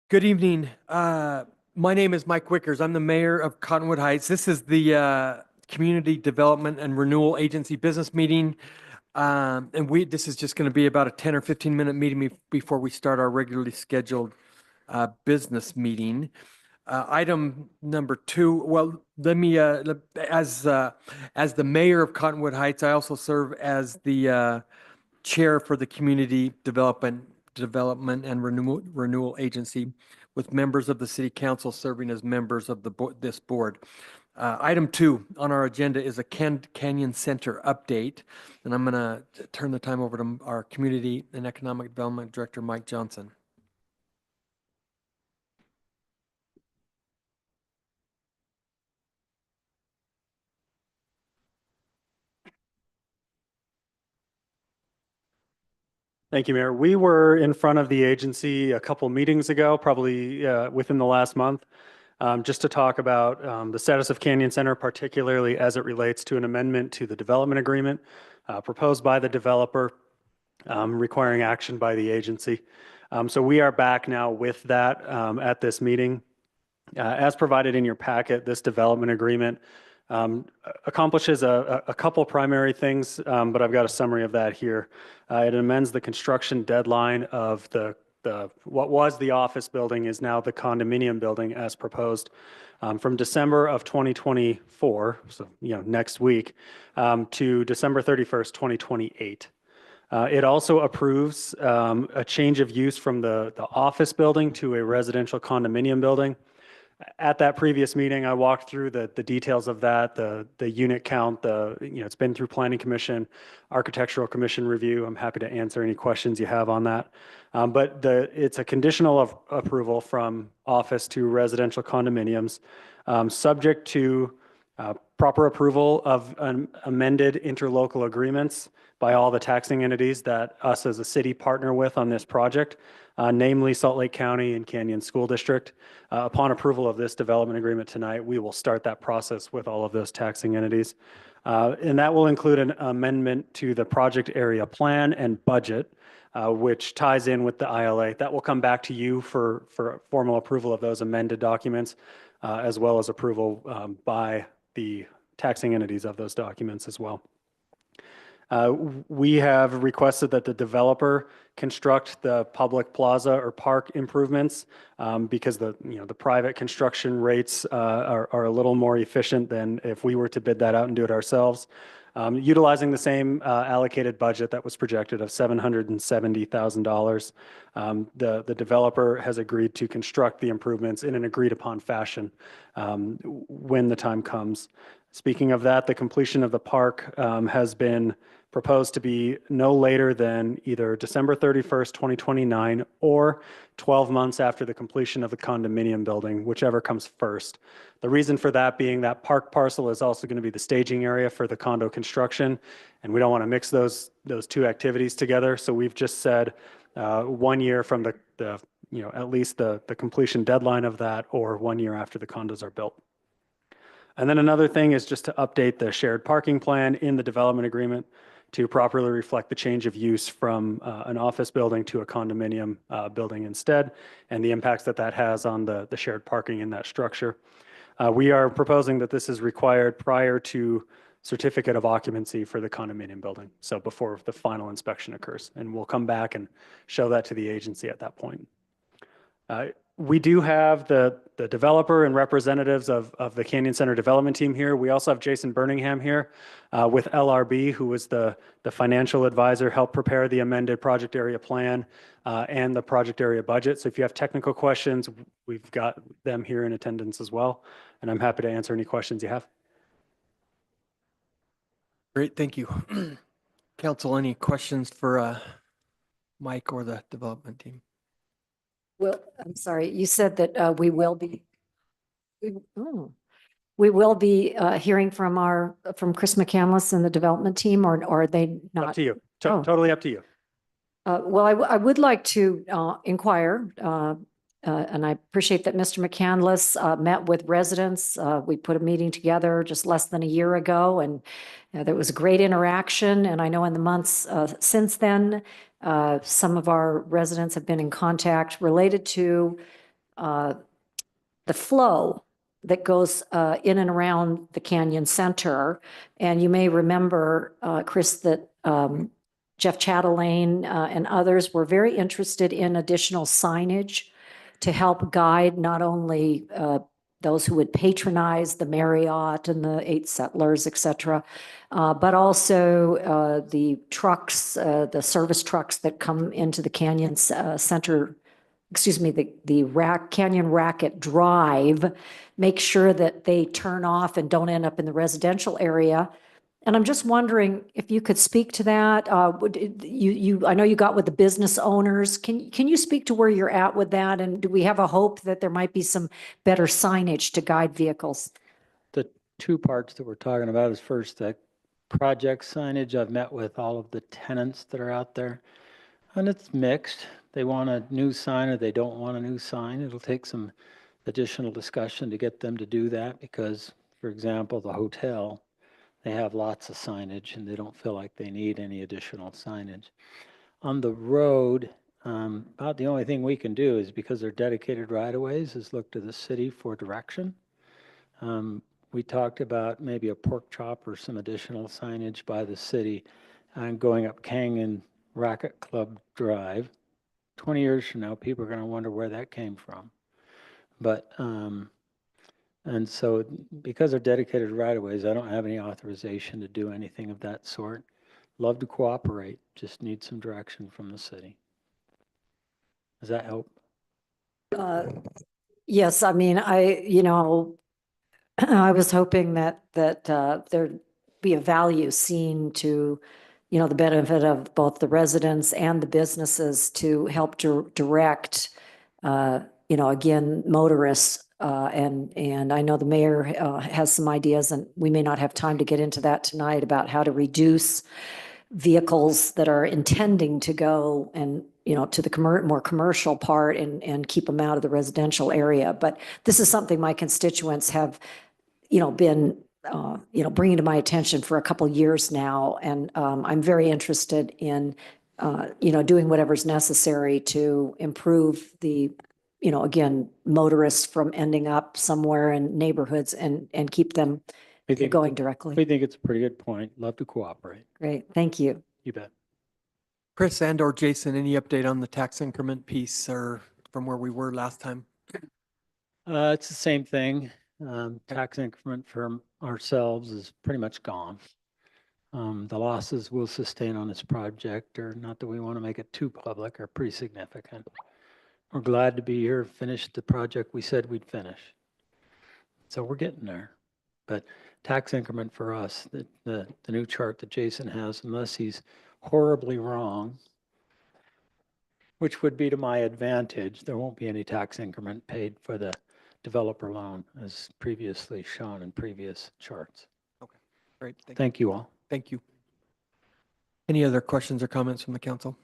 Good evening. My name is Mike Wickers. I'm the mayor of Cottonwood Heights. This is the Community Development and Renewal Agency business meeting. This is just going to be about a 10 or 15-minute meeting before we start our regularly scheduled business meeting. Item number 2, well, let me, as the mayor of Cottonwood Heights, I also serve as the chair for the Community Development and Renewal Agency, with members of the City Council serving as members of this board. Item 2 on our agenda is a Canyon Center update, and I'm going to turn the time over to our Community and Economic Development Director, Mike Johnson. Thank you, Mayor. We were in front of the agency a couple meetings ago, probably within the last month, just to talk about the status of Canyon Center, particularly as it relates to an amendment to the development agreement proposed by the developer, requiring action by the agency. So we are back now with that at this meeting. As provided in your packet, this development agreement accomplishes a couple primary things, but I've got a summary of that here. It amends the construction deadline of what was the office building is now the condominium building as proposed, from December of 2024, so next week, to December 31st, 2028. It also approves a change of use from the office building to a residential condominium building. At that previous meeting, I walked through the details of that, the unit count, it's been through Planning Commission, Architectural Commission review. I'm happy to answer any questions you have on that. But it's a conditional approval from office to residential condominiums, subject to proper approval of amended interlocal agreements by all the taxing entities that us as a city partner with on this project, namely Salt Lake County and Canyon School District. Upon approval of this development agreement tonight, we will start that process with all of those taxing entities. And that will include an amendment to the project area plan and budget, which ties in with the ILA. That will come back to you for formal approval of those amended documents, as well as approval by the taxing entities of those documents as well. We have requested that the developer construct the public plaza or park improvements because the private construction rates are a little more efficient than if we were to bid that out and do it ourselves. Utilizing the same allocated budget that was projected of $770,000, the developer has agreed to construct the improvements in an agreed upon fashion when the time comes. Speaking of that, the completion of the park has been proposed to be no later than either December 31st, 2029 or 12 months after the completion of the condominium building, whichever comes first. The reason for that being that park parcel is also going to be the staging area for the condo construction, and we don't want to mix those two activities together. So we've just said 1 year from at least the completion deadline of that, or 1 year after the condos are built. And then another thing is just to update the shared parking plan in the development agreement to properly reflect the change of use from an office building to a condominium building instead, and the impacts that has on the shared parking in that structure. We are proposing that this is required prior to certificate of occupancy for the condominium building, so before the final inspection occurs, and we'll come back and show that to the agency at that point. We do have the developer and representatives of the Canyon Center development team here. We also have Jason Birmingham here with LRB, who was the financial advisor, helped prepare the amended project area plan and the project area budget. So if you have technical questions, we've got them here in attendance as well, and I'm happy to answer any questions you have. Great, thank you. Council, any questions for Mike or the development team? Well, I'm sorry, you said that we will be hearing from Chris McCandless and the development team, or are they not? Up to you. Totally up to you. Well, I would like to inquire, and I appreciate that Mr. McCandless met with residents. We put a meeting together just less than a year ago, and there was a great interaction. And I know in the months since then, some of our residents have been in contact related to the flow that goes in and around the Canyon Center. And you may remember, Chris, that Jeff Chatelaine and others were very interested in additional signage to help guide not only those who would patronize the Marriott and the Eight Settlers, et cetera, but also the trucks, the service trucks that come into the Canyon Center, excuse me, the Canyon Racket Drive, make sure that they turn off and don't end up in the residential area. And I'm just wondering if you could speak to that. I know you got with the business owners. Can you speak to where you're at with that? And do we have a hope that there might be some better signage to guide vehicles? The two parts that we're talking about is first, the project signage. I've met with all of the tenants that are out there, and it's mixed. They want a new sign or they don't want a new sign. It'll take some additional discussion to get them to do that because, for example, the hotel, they have lots of signage and they don't feel like they need any additional signage. On the road, about the only thing we can do is, because they're dedicated right-of-ways, is look to the city for direction. We talked about maybe a pork chop or some additional signage by the city and going up Canyon Racket Club Drive. 20 years from now, people are going to wonder where that came from. But, and so because they're dedicated right-of-ways, I don't have any authorization to do anything of that sort. Love to cooperate, just need some direction from the city. Does that help? Yes, I mean, I was hoping that there'd be a value seen to, the benefit of both the residents and the businesses to help direct, again, motorists. And I know the mayor has some ideas, and we may not have time to get into that tonight, about how to reduce vehicles that are intending to go and, to the more commercial part and keep them out of the residential area. But this is something my constituents have, been, bringing to my attention for a couple years now. And I'm very interested in, doing whatever's necessary to improve the, again, motorists from ending up somewhere in neighborhoods and keep them going directly. We think it's a pretty good point. Love to cooperate. Great, thank you. You bet. Chris and or Jason, any update on the tax increment piece or from where we were last time? It's the same thing. Tax increment for ourselves is pretty much gone. The losses we'll sustain on this project, or not that we want to make it too public, are pretty significant. We're glad to be here, finish the project we said we'd finish. So we're getting there. But tax increment for us, the new chart that Jason has, unless he's horribly wrong, which would be to my advantage, there won't be any tax increment paid for the developer loan as previously shown in previous charts. Okay, great. Thank you all. Thank you. Any other questions or comments from the council?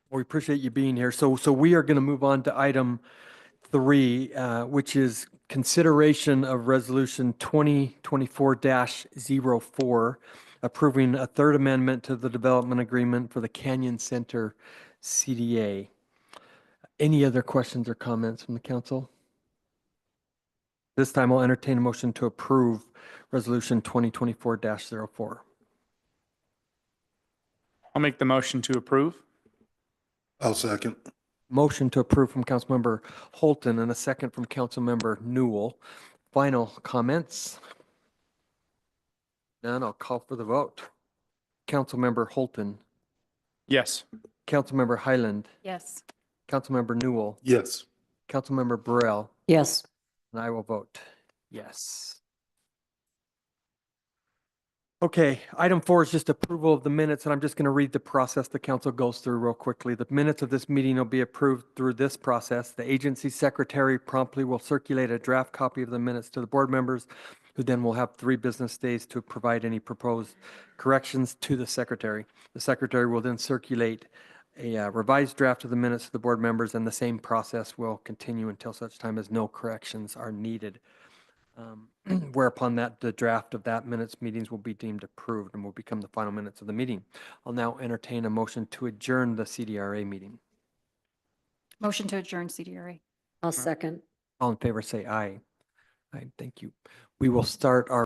We appreciate you being here. So we are going to move on to item 3, which is consideration of resolution 2024-04, approving a third amendment to the development agreement for the Canyon Center CDA. Any other questions or comments from the council? This time I'll entertain a motion to approve resolution 2024-04. I'll make the motion to approve. I'll second. Motion to approve from Councilmember Holton and a second from Councilmember Newell. Final comments? None. I'll call for the vote. Councilmember Holton, Yes. Councilmember Highland, Yes. Councilmember Newell, Yes. Councilmember Burrell, Yes. and I will vote yes. Okay, item 4 is just approval of the minutes, and I'm just going to read the process the council goes through real quickly. The minutes of this meeting will be approved through this process. The agency secretary promptly will circulate a draft copy of the minutes to the board members, who then will have 3 business days to provide any proposed corrections to the secretary. The secretary will then circulate a revised draft of the minutes to the board members, and the same process will continue until such time as no corrections are needed. Whereupon the draft of that minutes meetings will be deemed approved and will become the final minutes of the meeting. I'll now entertain a motion to adjourn the CDRA meeting. Motion to adjourn CDRA. I'll second. All in favor, say aye. Aye, thank you. We will start our